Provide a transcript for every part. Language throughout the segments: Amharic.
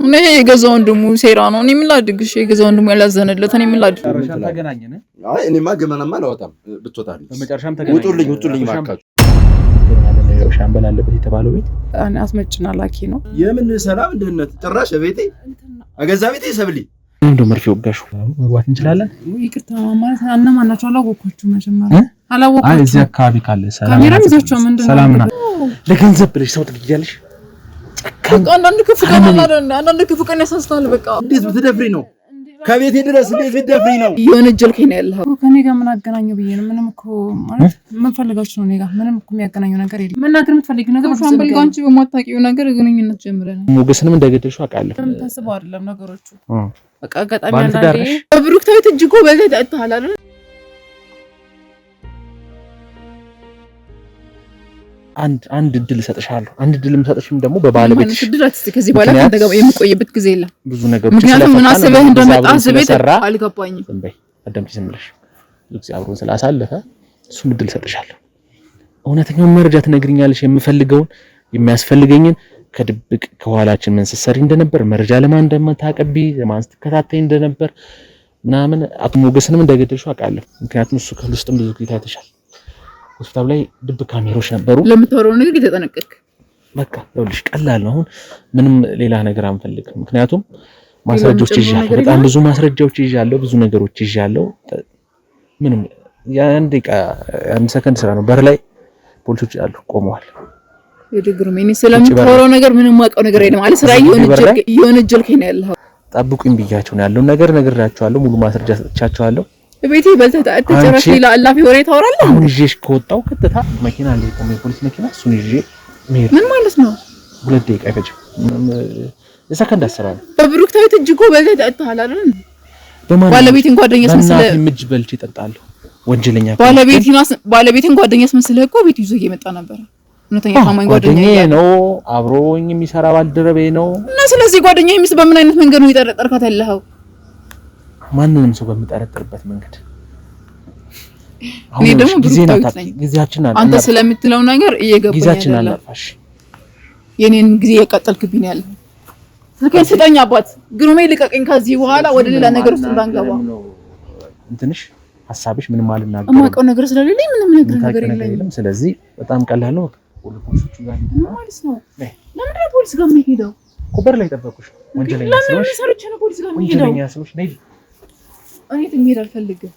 እኔ የገዛው ወንድሙ ሴራ ነው። እኔ ምን ላድርግሽ? የገዛው ወንድሙ ያላዘነለት እኔ ምን ላድርግ? በመጨረሻም ተገናኘን። አይ እኔማ ገመናማ አላወጣም ብትወጣልኝ። በመጨረሻም ተገናኘን። ውጡልኝ ማካችሁ። ሻምበል አለበት የተባለው ቤት እኔ አስመጭና ላኪ ነው። የምን ሰላም ድህነት ጭራሽ ቤቴ አገዛ ቤቴ ሰብሊ እንደው መርፌ ወጋሹ መግባት እንችላለን? ይቅርታ ማለት እነማን ናቸው? አላወኳችሁም። መጀመሪያ አላወኳችሁም። አይ እዚህ አካባቢ ካለ ሰላም ካሜራ ይዛችሁ ምንድነው? ሰላምና ለገንዘብ ብለሽ ሰው ትግያለሽ። አንዳንድ ክፉ ቀን አላደረና አንዳንድ ክፉ ቀን ያሳስታል። በቃ እንዴት ብትደፍሪ ነው ከቤቴ ድረስ እንዴት ብትደፍሪ ነው? የወነጀልከኝ ነው ያለው። ከኔ ጋር ምን አገናኘው ብዬ ነው። ምንም እኮ ማለት ምን ፈልጋችሁ ነው? እኔ ጋር ምንም እኮ የሚያገናኘው ነገር የለም። መናገር የምትፈልጊው ነገር ሻምበል ጋር አንቺ በማታውቂው ነገር ግንኙነት ጀምረን ሞገስንም እንደገደልሽው አውቃለሁ። ምንም ታስበው አይደለም ነገሮቹ። በቃ አጋጣሚ አንዳንዴ በብሩክታዊት እጅ እኮ በዚህ ተጣጣለ አይደል? አንድ እድል እሰጥሻለሁ። አንድ እድልም ሰጥሽም ደግሞ በባለቤትሽ እድላት ከዚህ በኋላ ካንተ ጋር የምቆይበት ጊዜ የለም። ብዙ ነገሮች ምክንያቱም ምን አስበህ እንደመጣ አስበህ አልገባኝም። ዝም በይ አዳምጪ። ዝም ብለሽ ልጅ አብሮን ስላሳለፈ እሱም እድል እሰጥሻለሁ። እውነተኛውን መረጃ ትነግሪኛለሽ። የምፈልገውን የሚያስፈልገኝን ከድብቅ ከኋላችን ምን ስትሰሪ እንደነበር መረጃ ለማን እንደምታቀቢ ለማን ስትከታተይ እንደነበር ምናምን አቶ ሞገስንም እንደገደልሽው አውቃለሁ። ምክንያቱም እሱ ከውስጥም ብዙ ጊዜ ታይተሻል። ሆስፒታል ላይ ድብ ካሜራዎች ነበሩ። ለምታወራው ነገር እየተጠነቀቅክ በቃ ይኸውልሽ፣ ቀላል ነው። አሁን ምንም ሌላ ነገር አንፈልግም። ምክንያቱም ማስረጃዎች ይዣለሁ፣ በጣም ብዙ ማስረጃዎች ይዣለሁ፣ ብዙ ነገሮች ይዣለሁ። ምንም ያን ደቂቃ አንድ ሰከንድ ስራ ነው። በር ላይ ፖሊሶች አሉ ቆመዋል። የድግሩ ምን ስለምታወራው ነገር ምንም ማውቀው ነገር የለም ማለት ስራ እየወነጀልከኝ ነው ያለው። ጠብቁኝ ብያቸው ነው ያለው ነገር ነግራቸዋለሁ። ሙሉ ማስረጃ ሰጥቻቸዋለሁ። ቤቴ በልተህ አትጨረሽ ሌላ አላፊ ወሬ ታወራለህ። አሁን ይዤሽ ከወጣው ቀጥታ መኪና ላይ ቆመ የፖሊስ መኪና፣ እሱን ይዤ መሄድ ምን ማለት ነው? 2 ደቂቃ አይፈጅም። የሰከንድ አሰራ ነው። በብሩክታዊት እጅ እኮ በልተህ አጥተሃል አይደል? ባለቤቴን ጓደኛስ መስለህ ምጅ በልቼ እጠጣለሁ። ወንጀለኛ ባለቤቴን ጓደኛስ መስለህ እኮ ቤት ይዞ እየመጣ ነበር። እውነተኛ ታማኝ ጓደኛዬ ነው፣ አብሮኝ የሚሰራ ባልደረቤ ነው። እና ስለዚህ ጓደኛዬ ሚስት በምን አይነት መንገድ ነው የጠረጠርካት ያለኸው? ማንንም ሰው በሚጠረጥርበት መንገድ እኔ ደግሞ ጊዜያችን አንተ ስለምትለው ነገር እየገባኝ ጊዜያችን አላፋሽ የኔን ጊዜ ያቃጠልክብኝ ያለ ስልኬን ስጠኝ አባት ግሩሜ ልቀቀኝ። ከዚህ በኋላ ወደ ሌላ ነገር ውስጥ እንዳንገባ እንትንሽ ሐሳብሽ ምንም አልናገርም። የማውቀው ነገር ስለሌለኝ ምንም ነገር የለኝም። ስለዚህ በጣም ቀላል ነው። ፖሊሶቹ ጋር ማለት ነው። ለምን ነው ፖሊስ ጋር የምሄደው? ኮበር ላይ ጠበቁሽ። ወንጀለኛ ስለሽ ለምን ሰርቼ ነው ፖሊስ ጋር የምሄደው? ወንጀለኛ ስለሽ ነይ። እኔ ትሄድ አልፈልግም።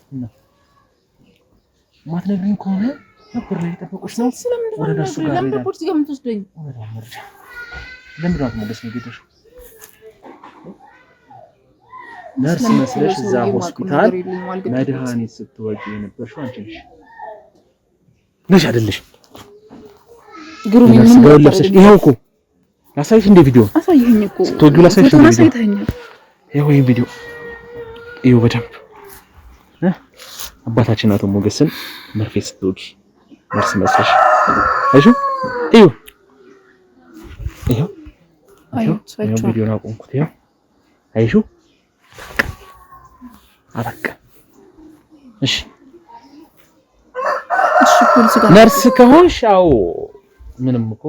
ማትነግሪኝ ከሆነ ኮበር ላይ ጠበቁሽ ነው። ወደ እነሱ ጋር ለምን ፖሊስ ጋር የምትወስደኝ? ለምን ነው ሞገስ ነው የገደልሽው? ነርስ መስለሽ እዛ ሆስፒታል መድኃኒት ስትወጪ የነበርሽው አንቺ ነሽ አይደለሽ? ግሩም ምን ነው ለብሰሽ ይሄው እኮ ላሳይሽ እንደ ቪዲዮ አሳየኝ እኮ ስትወጊው ላሳይሽ እንደ ቪዲዮ ይሄው ቪዲዮ ይሄው በደንብ አባታችን አቶ ሞገስን መርፌ ስትወጊ ነርስ መስለሽ አይሹ ይሄው ይሄው ቪዲዮን አቆምኩት። ይሄው አይሹ አበቃ። እሺ ፖሊስ ጋር ነርስ ከሆንሽ አዎ ምንም እኮ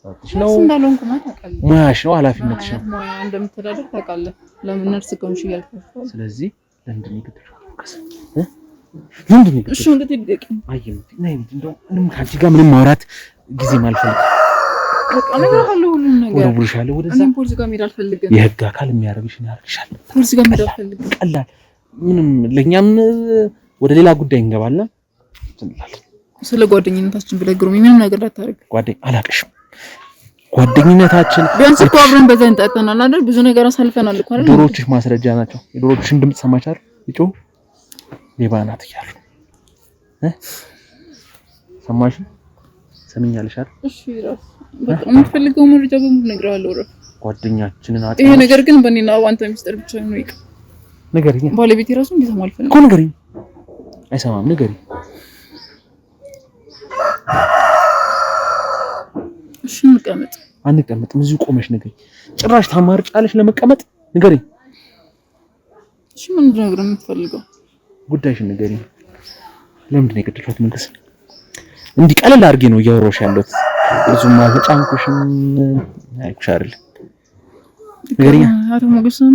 ታጥሽ ነው እንዳልሆንኩ ማለት ታውቃለህ። ሙያሽ ነው፣ ኃላፊነትሽ ነው። ሙያ እንደምትተዳደር ታውቃለህ። ለምን ነርስ ከሆንሽ እያልኩሽ። ስለዚህ ለምንድን ነው የገደልሽው? ምንድን ነው እሺ እንዴት ይደቂ አይም ነይ እንደው ምንም ካንቺ ጋር ምንም ማውራት ጊዜ ማልፈልግ በቃ ነገር አለ ሁሉም ነገር ወደ ቡርሻለሁ። ወደዛ እኔ ፖሊስ ጋር መሄድ አልፈልግም። የህግ አካል የሚያደርግሽን ያደርግሻል። ፖሊስ ጋር መሄድ አልፈልግም። ቀላል ምንም ለኛም ወደ ሌላ ጉዳይ እንገባለን። ስለ ጓደኝነታችን ብለህ ግሩም ምንም ነገር ላታደርግ ጓደኝ አላቅሽም። ጓደኝነታችን ቢያንስ እኮ አብረን በዛ እንጠጣናል አይደል? ብዙ ነገር አሳልፈናል እኮ አይደል? ዶሮዎችሽ ማስረጃ ናቸው። የዶሮዎችሽን ድምጽ ሰማቻል ይጮ ሌባ ናት እያሉ ሰማሽ? ሰምኛለሽ አይደል? እሺ ራስ በቃ የምትፈልገው መረጃ በሙሉ ነግሬሃለሁ። ራስ ጓደኛችንን አጣ። ይሄ ነገር ግን በእኔና አንተ ሚስጥር ብቻ ነው ይቀር። ንገሪኝ። ባለቤቴ ራሱ እንዲሰማ አልፈልግም እኮ ንገሪኝ። አይሰማም። ንገሪኝ። እሺ እንቀመጥ። አንቀመጥም። እዚሁ ቆመሽ ንገሪኝ። ጭራሽ ታማርጫለሽ ለመቀመጥ። ንገሪኝ። እሺ ምን ነገር የምትፈልገው? ጉዳይሽን ንገሪኝ። ለምንድን ነው የገደልሽው? መንግስት እንዲህ ቀለል አድርጌ ነው እያወራሁሽ ያለሁት። ብዙም አልተጫንኩሽም። አይኩሽ አይደል? ንገሪኛ። አቶ ሞገስ ነው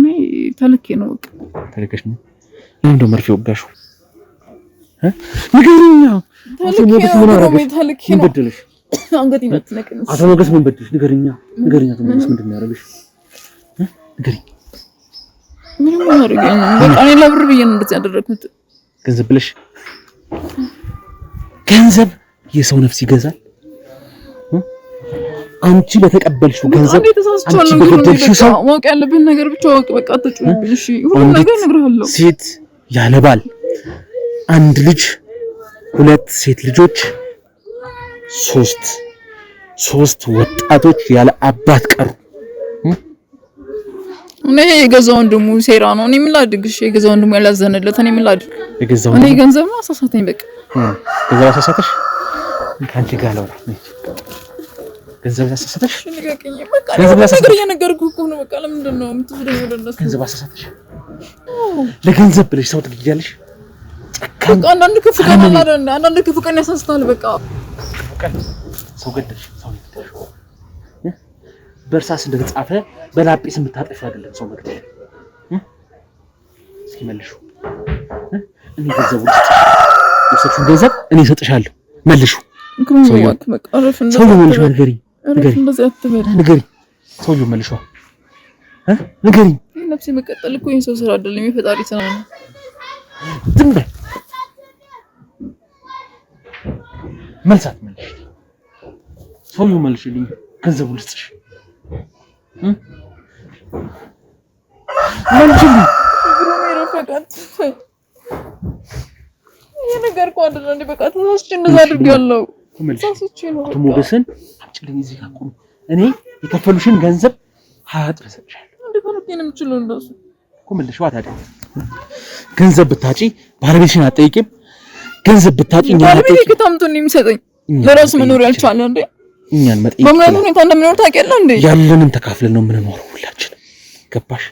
ተልኬ ነው በቃ ተልከሽ ነው እንደው መርፌ ወጋሹ ንገሪኛ። አቶ ሞገስ ምን አደረገሽ? ምን በደለሽ? አንገት ይመጥነቅ ነው። አቶ ሞገስ ምን በደለሽ? ንገሪኛ። አቶ ሞገስ ምንድን ነው ያደረገሽ? ንገሪኝ። ምንም አላደረገኝም። በቃ እኔ ለብር ብዬ ነው እንደዚህ ያደረኩት። ገንዘብ ብለሽ ገንዘብ የሰው ነፍስ ይገዛል። አንቺ በተቀበልሽው ገንዘብ አንቺ በገደልሽው ሰው ማወቅ ያለብን ነገር ብቻ ወቅ በቃ አትጩህ። እሺ ሁሉ ነገር እነግርሃለሁ። ሴት ያለ ባል፣ አንድ ልጅ፣ 2 ሴት ልጆች፣ 3 ወጣቶች ያለ አባት ቀሩ። እኔ የገዛ ወንድሙ ሴራ ነው። እኔ ምን ላድርግ? እሺ የገዛ ወንድሙ ያላዘነለት እኔ ምን ላድርግ? እኔ ገንዘብ ነው አሳሳተኝ። በቃ ገንዘብ አሳሳተሽ? ካንቺ ጋር ላውራ። ገንዘብ አሳሳተሽ? ገንዘብ ነገር እየነገርኩህ እኮ ነው። በቃ ለምንድን ነው የምትወደው? ወደነሱ ገንዘብ አሳሳተሽ? ለገንዘብ ብለሽ ሰው ትግያለሽ? በቃ አንዳንድ ክፉ ቀን አለ፣ አንዳንድ ክፉ ቀን ያሳስታል። በቃ ሰው ገደልሽ፣ ሰው ገደልሽ። በእርሳስ እንደተጻፈ በላጲስ የምታጠፊ አይደለም ሰው መግደል። እስኪ መልሹ። እኔ ገንዘብ ወሰድሽ፣ ገንዘብ እኔ እሰጥሻለሁ። መልሹ። ሰውዬው መልሹ። ንገሪኝ፣ ሰውዬው መልሹ። ንገሪኝ። ነፍሴ መቀጠል እኮ የሰው ስራ አይደለም፣ የፈጣሪ ስራ ነው። ዝም በይ። መልሳት መልሽ። ሰውዬው መልሽልኝ። ገንዘቡ ልስጥሽ። መልሽልኝ። ነገር እኮ አይደለም እንዴ? በቃ ተሳስቼ እንደዛ አድርጌያለሁ። ተሳስቼ ነው። አቶ ሞገስን አጭልኝ። እዚህ ጋር ቆም። እኔ የከፈሉሽን ገንዘብ 20 እጥፍ እሰጥሻለሁ። እንዴ ታረቂ ነው የምችለው? እንደሱ እኮ መልሽ። ዋት አይደል? ገንዘብ ብታጪ ባለቤትሽን አትጠይቂም? ገንዘብ ብታጪ እኛ ባለቤቴ ከታምቶ ነው የሚሰጠኝ። ለራሱ መኖር ያልቻለ እንዴ? እኛን መጠየቅ በምን ሁኔታ እንደምኖር ታውቂያለህ እንዴ? ያለንን ተካፍለን ነው የምንኖረው ሁላችንም። ገባሽ?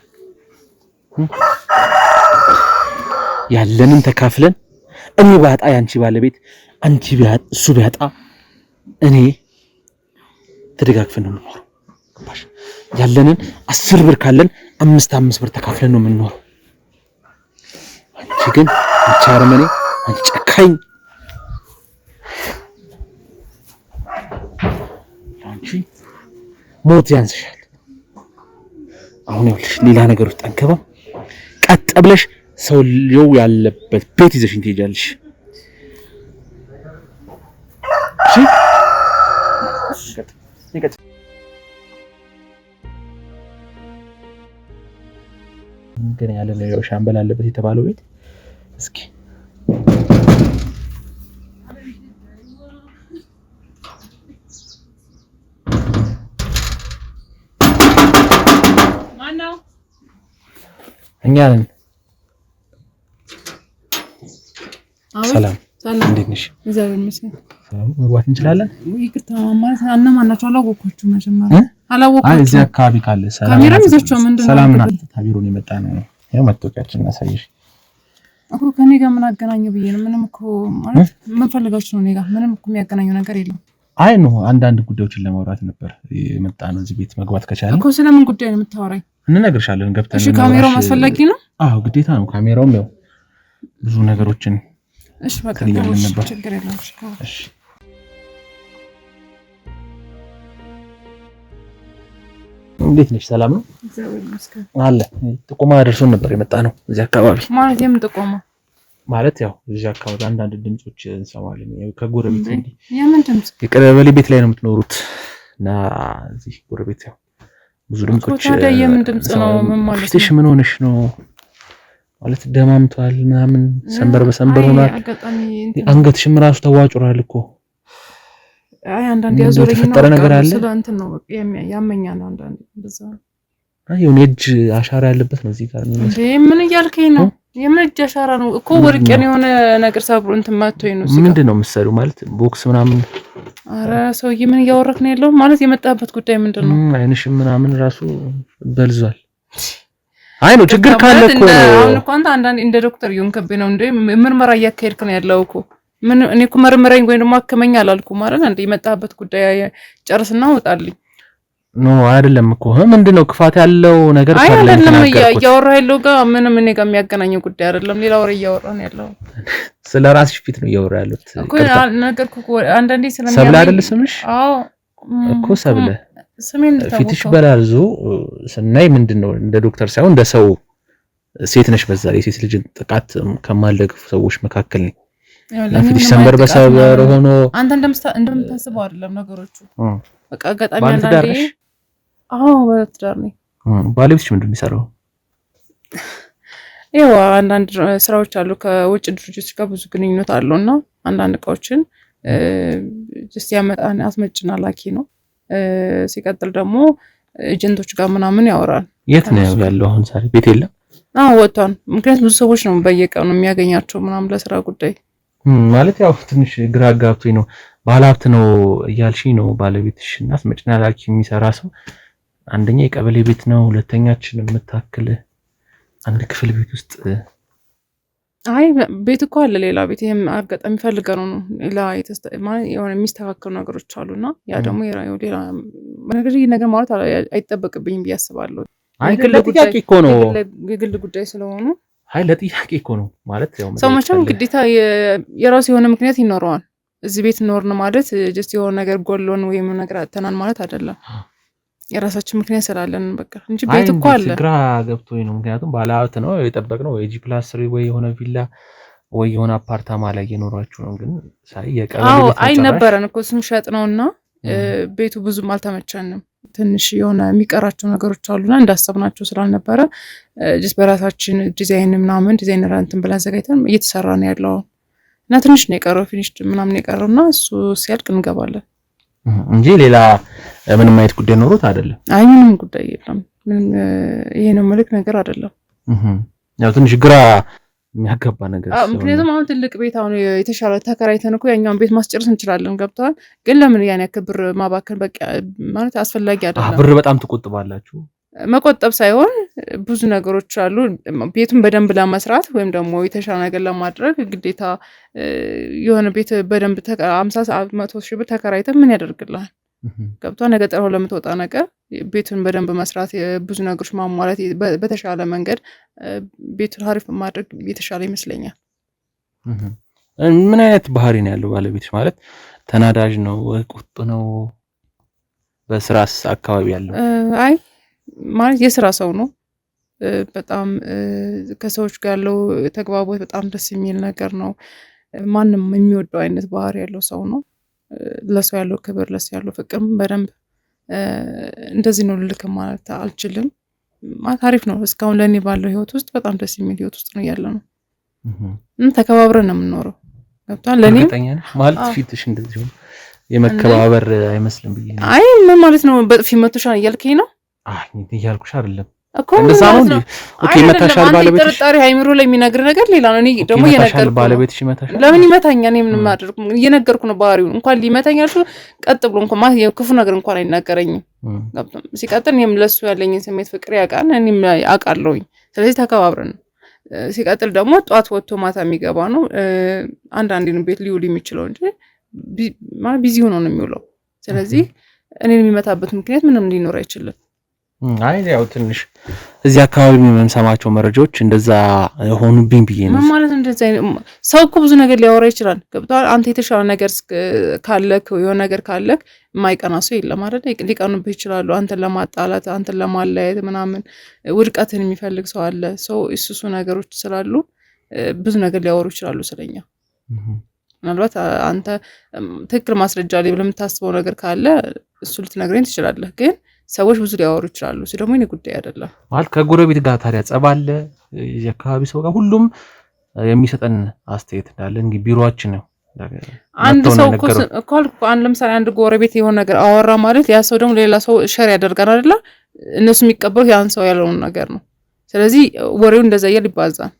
ያለንን ተካፍለን እኔ ባጣ ያንቺ ባለቤት፣ አንቺ ቢያጣ እሱ ቢያጣ እኔ ተደጋግፈን ነው የምንኖረው። ገባሽ? ያለንን 10 ብር ካለን 5 ብር ተካፍለን ነው የምንኖረው። አንቺ ግን አንቺ አረመኔ፣ አንቺ ጨካኝ፣ አንቺ ሞት ያንስሻል። አሁን ይኸውልሽ ሌላ ነገር ውስጥ አንገባም። ቀጥ ብለሽ ሰውየው ያለበት ቤት ይዘሽኝ ትሄጃለሽ። እሺ ግን ያለ ነው ሻምበል አለበት የተባለው ቤት እስኪ ማነው? እኛ ነን። ሰላም እንዴት ነሽ? እግዚአብሔር ይመስገን። ሰላም መግባት እንችላለን? ይቅርታ ማለት እነማን ናቸው? አላወቅኳችሁም። መጀመሪያ አላወቅኳችሁም። አይ እዚህ አካባቢ ካለ ሰላም ካሜራ ይዛችሁ ምንድነው? ሰላም ናት። ታቢሮን የመጣ ነው። ያው መጥቶቂያችን እናሳይሽ እኮ ከኔ ጋር ምን አገናኘው ብዬ ነው። ምንም እኮ ማለት ምን ፈልጋችሁ ነው? እኔ ጋር ምንም እኮ የሚያገናኘው ነገር የለም። አይ ነው አንዳንድ ጉዳዮችን ለማውራት ነበር የመጣ ነው። እዚህ ቤት መግባት ከቻለን እኮ ስለምን ጉዳይ ነው የምታወራኝ? እንነግርሻለን ገብተን። እሺ ካሜራው አስፈላጊ ነው? አዎ ግዴታ ነው። ካሜራውም ያው ብዙ ነገሮችን እሺ በቃ ችግር የለም። እሺ እንዴት ነሽ? ሰላም ነው? እግዚአብሔር ይመስገን አለ። ጥቆማ ደርሶን ነበር የመጣ ነው እዚህ አካባቢ። ማለት የምን ጥቆማ? ማለት ያው እዚህ አካባቢ አንዳንድ ድምጾች እንሰማለን። ያው ከጎረቤት እንግዲህ የምን ድምጽ? የቀበሌ ቤት ላይ ነው የምትኖሩት እና እዚህ ጎረቤት ያው ብዙ ድምጾች። ታዲያ የምን ድምጽ ነው? ምን ማለት ነው? እሺ ምን ሆነሽ ነው? ማለት ደማምቷል ምናምን ሰንበር በሰንበር ሆኗል። አንገትሽም ራሱ ተዋጭሯል እኮ። አይ አንዳንዴ ያዞረኝ ነው ነገር አለ። ስለ እንትን ነው በቃ ያመኛል አንዳንዴ እንደዛ። አይ የሆነ እጅ አሻራ ያለበት ነው እዚህ ጋር ነው። እንዴ ምን እያልከኝ ነው? የምን እጅ አሻራ ነው እኮ? ወርቄን የሆነ ነገር ሰብሮ እንትን ማቶኝ ነው። ምንድን ነው የምትሰሪው? ማለት ቦክስ ምናምን? አረ ሰውዬ ምን እያወራክ ነው ያለው? ማለት የመጣበት ጉዳይ ምንድን ነው? አይንሽም ምናምን ራሱ በልዟል። አይ ነው ችግር ካለ እኮ ነው። አሁን እኮ አንተ አንዳንዴ እንደ ዶክተር እየሆንክብኝ ነው እንዴ? ምርመራ እያካሄድክ ነው ያለው እኮ። ምን እኔ እኮ መርምረኝ ወይ ደግሞ አከመኝ አላልኩም ማለት እንዴ? የመጣበት ጉዳይ ጨርስና ወጣልኝ። ኖ አይደለም እኮ ምንድነው ክፋት ያለው ነገር ካለ አይደለም እያወራ ያለው ጋር ምንም እኔ ጋር የሚያገናኘው ጉዳይ አይደለም። ሌላ ወሬ እያወራን ያለው ስለ ራስሽ ፊት ነው እያወራ ያሉት እኮ ነገርኩ እኮ አንዳንዴ ስለሚያመኝ ሰብለ አይደል ስምሽ? አዎ እኮ ሰብለ ስሜን ፊትሽ በላልዞ ስናይ ምንድነው እንደ ዶክተር ሳይሆን እንደ ሰው ሴት ነሽ። በዛ ላይ ሴት ልጅ ጥቃት ከማልደግፉ ሰዎች መካከል ነኝ። ለፊትሽ ሰንበር በሰበር ሆኖ አንተ እንደምታስበው አይደለም ነገሮቹ። በቃ አጋጣሚ አንዳንዴ በትዳር ነኝ። ባለቤትሽ ምንድን ነው የሚሰራው? ያው አንዳንድ ስራዎች አሉ ከውጭ ድርጅቶች ጋር ብዙ ግንኙነት አለውና አንዳንድ እቃዎችን ጀስት ያመጣን አስመጭና ላኪ ነው። ሲቀጥል ደግሞ ኤጀንቶች ጋር ምናምን ያወራል። የት ነው ያለው አሁን? ዛሬ ቤት የለም? ወጥቷል። ምክንያቱም ብዙ ሰዎች ነው በየቀኑ የሚያገኛቸው ምናምን ለስራ ጉዳይ ማለት ያው ትንሽ ግራ አጋብቶኝ ነው። ባለሀብት ነው እያልሽኝ ነው ባለቤትሽ እና አስመጭና ላኪ የሚሰራ ሰው አንደኛ የቀበሌ ቤት ነው፣ ሁለተኛችን የምታክል አንድ ክፍል ቤት ውስጥ ቤት እኮ አለ ሌላ ቤት። ይሄም አጋጣሚ ፈልገው ነው ሌላ የሆነ የሚስተካከሉ ነገሮች አሉና ያ ደግሞ ሌላ ነገር ማለት አይጠበቅብኝም ብዬ አስባለሁ። ለጥያቄ እኮ ነው የግል ጉዳይ ስለሆኑ ለጥያቄ እኮ ነው ማለት ያው ሰው መቼም ግዴታ የራሱ የሆነ ምክንያት ይኖረዋል። እዚህ ቤት ኖርን ማለት ጀስት የሆነ ነገር ጎሎን ወይም ነገር አጥተናል ማለት አይደለም። የራሳችን ምክንያት ስላለን በቃ እንጂ ቤት እኮ አለ። ግራ ገብቶኝ ነው። ምክንያቱም ባለሀብት ነው የጠበቅነው ወይ G+3 ወይ የሆነ ቪላ ወይ የሆነ አፓርታማ ላይ እየኖራችሁ ነው። ግን ሳይ የቀበሌ ቤት ነበረን እኮ እሱን ሸጥ ነውና ቤቱ ብዙም አልተመቸንም። ትንሽ የሆነ የሚቀራቸው ነገሮች አሉና እንዳሰብናቸው ስላልነበረ ጀስት በራሳችን ዲዛይነር እንትን ብለን አዘጋጅተን እየተሰራ ነው ያለው እና ትንሽ ነው የቀረው ፊኒሽድ ምናምን የቀረውና እሱ ሲያልቅ እንገባለን እንጂ ሌላ ምንም አይነት ጉዳይ ኖሮት አይደለም። ምንም ጉዳይ የለም። ምንም ይሄ ነው መልክ ነገር አይደለም። ያው ትንሽ ግራ የሚያጋባ ነገር ምክንያቱም አሁን ትልቅ ቤት አሁን የተሻለ ተከራይተን እኮ ያኛውን ቤት ማስጨረስ እንችላለን። ገብቷል። ግን ለምን ያን ያክል ብር ማባከን በቃ ማለት አስፈላጊ አይደለም። ብር በጣም ትቆጥባላችሁ። መቆጠብ ሳይሆን ብዙ ነገሮች አሉ። ቤቱን በደንብ ለመስራት ወይም ደግሞ የተሻለ ነገር ለማድረግ ግዴታ የሆነ ቤት በደንብ 50-100 ሺህ ብር ተከራይተን ምን ያደርግልሃል? ገብቷል። ነገ ጥረው ለምትወጣ ነገር ቤቱን በደንብ መስራት፣ ብዙ ነገሮች ማሟላት፣ በተሻለ መንገድ ቤቱን አሪፍ ማድረግ የተሻለ ይመስለኛል። ምን አይነት ባህሪ ነው ያለው ባለቤትሽ? ማለት ተናዳጅ ነው? ቁጡ ነው? በስራስ አካባቢ ያለው ማለት የስራ ሰው ነው። በጣም ከሰዎች ጋር ያለው ተግባቦት በጣም ደስ የሚል ነገር ነው። ማንም የሚወደው አይነት ባህሪ ያለው ሰው ነው። ለሰው ያለው ክብር፣ ለሰው ያለው ፍቅር በደንብ እንደዚህ ነው ልልክ ማለት አልችልም። ማለት አሪፍ ነው። እስካሁን ለእኔ ባለው ህይወት ውስጥ በጣም ደስ የሚል ህይወት ውስጥ ነው ያለ ነው። ተከባብረን ነው የምንኖረው። ገብቷል። ለእኔ ማለት ፊትሽ እንደዚህ ሆነ የመከባበር አይመስልም ብዬ ነው። ምን ማለት ነው? በጥፊ መቶሻል እያልከኝ ነው? እያልኩሽ አይደለም እኮ ኦኬ መታሻል ባለቤትሽ ጥርጣሬ አይምሮ ላይ የሚነግር ነገር ሌላ ነው። እኔ ደግሞ እየነገርኩ ባለቤትሽ ይመታሻል። ለምን ይመታኛል? እኔ ምን ማድረግ እየነገርኩ ነው። ባህሪውን እንኳን ሊመታኛል ቀጥ ብሎ እንኳን ማለት ክፉ ነገር እንኳን አይናገረኝም። ሲቀጥል እኔም ለሱ ያለኝን ስሜት ፍቅር ያውቃል፣ እኔም አውቃለሁኝ። ስለዚህ ተከባብረን ነው። ሲቀጥል ደግሞ ጧት ወጥቶ ማታ የሚገባ ነው። አንዳንዴ ነው ቤት ሊውል የሚችለው እንጂ ማለት ቢዚ ሆኖ ነው የሚውለው። ስለዚህ እኔን የሚመታበት ምክንያት ምንም ሊኖር አይችልም። ያው ትንሽ እዚህ አካባቢ የምንሰማቸው መረጃዎች እንደዛ ሆኑብኝ ብዬ ነው። ምን ማለት እንደዛ ሰው እኮ ብዙ ነገር ሊያወራ ይችላል። ገብቶሃል። አንተ የተሻለ ነገር ካለክ የሆነ ነገር ካለክ የማይቀና ሰው የለም አይደል? ሊቀኑብህ ይችላሉ። አንተን ለማጣላት፣ አንተን ለማለያየት ምናምን ውድቀትን የሚፈልግ ሰው አለ። ሰው እሱ ነገሮች ስላሉ ብዙ ነገር ሊያወሩ ይችላሉ ስለኛ። ምናልባት አንተ ትክክል ማስረጃ ላይ ለምታስበው ነገር ካለ እሱ ልትነግረኝ ትችላለህ። ግን ሰዎች ብዙ ሊያወሩ ይችላሉ። እሱ ደግሞ የእኔ ጉዳይ አይደለም። ማለት ከጎረቤት ጋር ታዲያ ጸብ አለ? የአካባቢ ሰው ጋር ሁሉም የሚሰጠን አስተያየት እንዳለ እንግዲህ ቢሮአችን ነው። አንድ ሰው እኮ ለምሳሌ አንድ ጎረቤት የሆነ ነገር አወራ ማለት ያ ሰው ደግሞ ሌላ ሰው ሸር ያደርጋል አይደለ? እነሱ የሚቀበሉት ያን ሰው ያለውን ነገር ነው። ስለዚህ ወሬው እንደዛ ይባዛል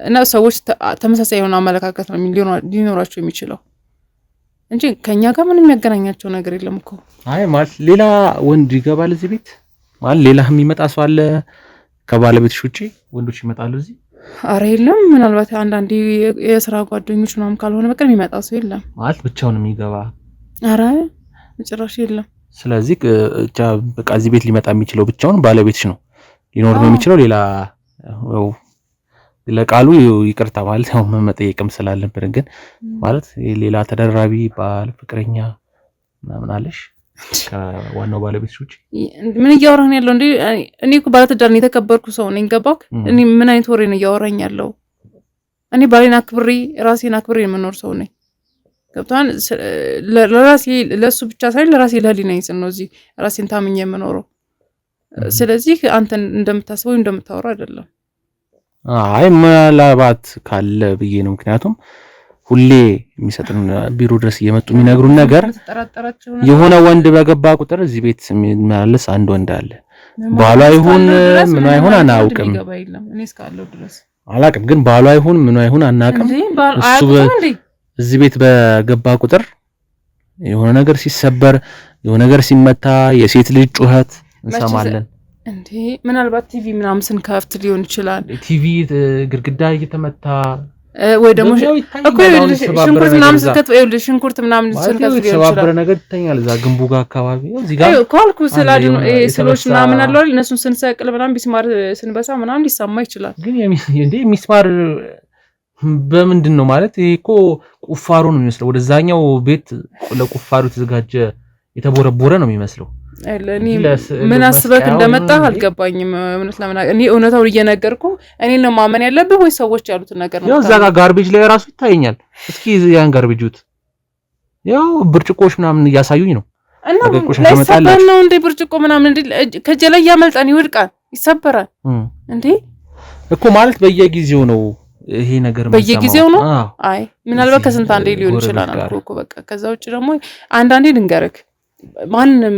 እና ሰዎች ተመሳሳይ የሆነ አመለካከት ነው ሊኖራቸው የሚችለው እንጂ ከኛ ጋር ምንም የሚያገናኛቸው ነገር የለም እኮ። ማለት ሌላ ወንድ ይገባል እዚህ ቤት ማለት ሌላ የሚመጣ ሰው አለ ከባለቤትሽ ውጪ? ወንዶች ይመጣሉ እዚህ? አረ የለም። ምናልባት አንዳንዴ የስራ ጓደኞች ምናምን ካልሆነ በቀር የሚመጣ ሰው የለም። ማለት ብቻውን የሚገባ? አረ ጭራሽ የለም። ስለዚህ በቃ እዚህ ቤት ሊመጣ የሚችለው ብቻውን ባለቤትሽ ነው ሊኖር ነው የሚችለው ሌላ ለቃሉ ይቅርታ ማለት ነው መጠየቅም ስላለብን ግን ማለት ሌላ ተደራቢ ባል ፍቅረኛ ምናምን አለሽ ከዋናው ባለቤትሽ ውጪ ምን እያወራን ያለው እንዴ እኔ እኮ ባለትዳር ነኝ የተከበርኩ ሰው ነኝ ገባክ እኔ ምን አይነት ወሬ ነው እያወራኝ ያለው እኔ ባሌን አክብሬ ራሴን አክብሬ የምኖር ሰው ነኝ ገብቷን ለራሴ ለሱ ብቻ ሳይሆን ለራሴ ለህሊናዬ ነው እዚህ ራሴን ታምኜ የምኖረው ስለዚህ አንተ እንደምታስበው እንደምታወራ አይደለም አይ ማላባት ካለ ብዬ ነው ምክንያቱም ሁሌ የሚሰጥን ቢሮ ድረስ እየመጡ የሚነግሩን ነገር የሆነ ወንድ በገባ ቁጥር እዚህ ቤት የሚመላለስ አንድ ወንድ አለ ባሏ ይሁን ምን አይሁን አናውቅም እኔ እስካለው ድረስ አላውቅም ግን ባሏ ይሁን ምን አይሁን አናውቅም እሱ እዚህ ቤት በገባ ቁጥር የሆነ ነገር ሲሰበር የሆነ ነገር ሲመታ የሴት ልጅ ጩኸት እንሰማለን እንዴ ምናልባት ቲቪ ምናምን ስንከፍት ሊሆን ይችላል ቲቪ ግድግዳ እየተመታ ወይ ደግሞ እኮ ሽንኩርት ምናምን ስከትፍ ይኸውልሽ ሽንኩርት ምናምን ስከትፍ ሊሆን ይችላል ሰባብረ ነገር ይተኛል እዛ ግንቡ ጋር አካባቢ እዚህ ጋር ካልኩ ስላዲ ነው ስሎች ምናምን አለው እነሱን ስንሰቅል ምናምን ቢስማር ስንበሳ ምናምን ሊሰማ ይችላል ግን እንዴ ሚስማር በምንድን ነው ማለት ይሄ እኮ ቁፋሮ ነው የሚመስለው ወደዛኛው ቤት ለቁፋሮ ተዘጋጀ የተቦረቦረ ነው የሚመስለው እኔ ምን አስበክ እንደመጣ አልገባኝም እውነት ለምናገር እኔ እውነታው እየነገርኩ እኔ ነው ማመን ያለብህ ወይ ሰዎች ያሉት ነገር ነው ያው እዛ ጋር ጋርቤጅ ላይ ራሱ ይታየኛል እስኪ ያን ጋርቤጁት ያው ብርጭቆሽ ምናምን እያሳዩኝ ነው እና ለሰበን ነው እንዴ ብርጭቆ ምናምን እንዴ ከጀለ ያመልጣን ይወድቃል ይሰበራል እንዴ እኮ ማለት በየጊዜው ነው ይሄ ነገር በየጊዜው ነው አይ ምናልባት ከስንት አንዴ ሊሆን ይችላል እኮ በቃ ከዛ ውጪ ደግሞ አንዳንዴ ልንገርክ ማንንም